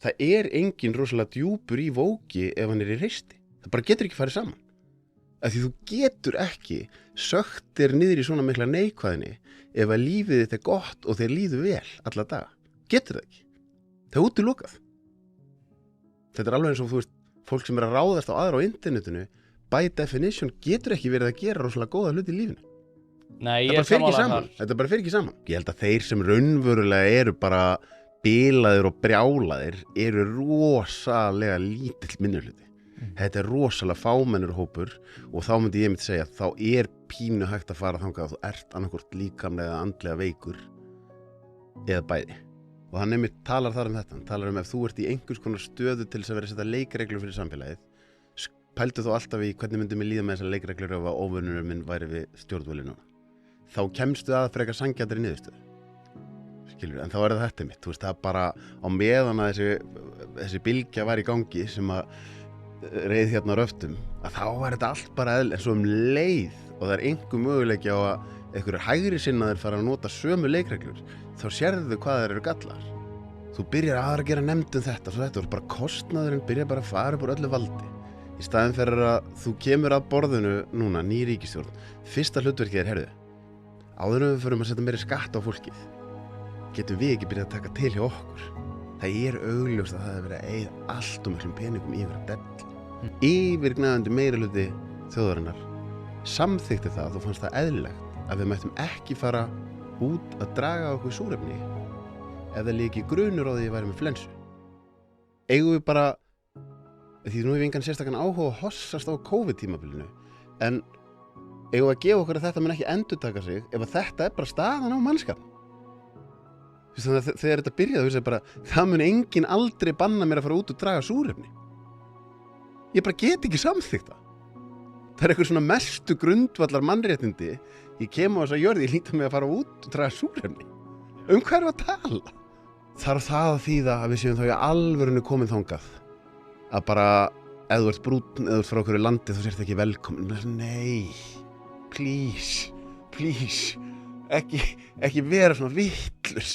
Það engin rosalega djúpur í vóki ef hann í hreisti. Það bara getur ekki farið saman. Af því þú getur ekki sökkt þér niður í svona mikla neikvæðni ef að lífið þitt gott og þér líður vel alla daga. Getur það ekki. Það útilokað. Þetta alveg eins og þú veist, fólk sem að ráðast á aðra á internetinu, by definition getur ekki verið að gera rosalega góða hluti í lífinu. Nei, Það bara fer ekki saman. Þetta bara fer ekki saman. Ég held að þeir sem raunverulega eru bara bilaðir og brjálaðir eru rosalega lítill minnihluti. Þetta rosalega fámennur hópur og þá myndi ég segja að þá pínu hægt að fara þangað að þú ert annarkvort líkamlega eða andlega veikur eða bæði. Og hann einmitt talar þar þetta. Hann talar ef þú ert í einhvers konar stöðu til þess að vera að setja leikreglur fyrir samfélagið, pældu þú alltaf í hvernig myndi mér líða með þessar leikreglur ef að óvinnurinn minn væri við stjórnvölinu. Þá kemstu að frekar sanngjarnari niðurstöðu. Skilur, en þá það þetta mitt. Þú veist, það bara á meðan að þessi bylgja var í gangi sem að reið hérna á röftum, að þá var þetta allt bara en svo leið og það einhver möguleiki á að einhverjir hægri sinnaðir fara að nota sömu leikreglur, þá sérðu hvað þeir eru gallar. Þú byrjar að gera nefndum þetta, svo þetta og bara kostnaðurinn byrjar bara að fara upp úr öllu valdi. Í staðinn fyrir að þú kemur að borðinu núna, ný ríkisstjórn, fyrsta hlutverkið heyrðu, áður en við förum að setja meiri skatt á fólkið, getum við ekki byrjað að taka til hjá okkur. Það augljóst að það verið að eyða allt miklum peningum í einhverja dellu. Yfirgnæfandi meirihluti þjóðarinnar samþykkti það og þú fannst það eðlilegt að við mættum ekki fara út að draga okkur súrefni ef það líki grunur á því að væri með flensu. Eigum við bara, því nú hef ég engan sérstakann áhuga að hossast á COVID-tímabilinu, en eigum við að gefa okkur að þetta mun ekki endurtaka sig ef að þetta bara staðan á mannskapnum. Þannig að þegar þetta byrjaði, það mun enginn aldrei banna mér að fara út og draga súrefni. Ég bara get ekki samþykkt það. Það eitthvað svona mestu grundvallar mannréttindi. Ég kem á þessa jörð, ég líta mig að fara út og draga súrefni. Hvað erum við að tala? Þarf það að þýða að við séum þá í alvörinu komin þangað? Að bara, ef þú ert brúnn, ef þú ert frá okkur landi, þá sért ekki velkomin. Nei, please, ekki vera svona vitlaus.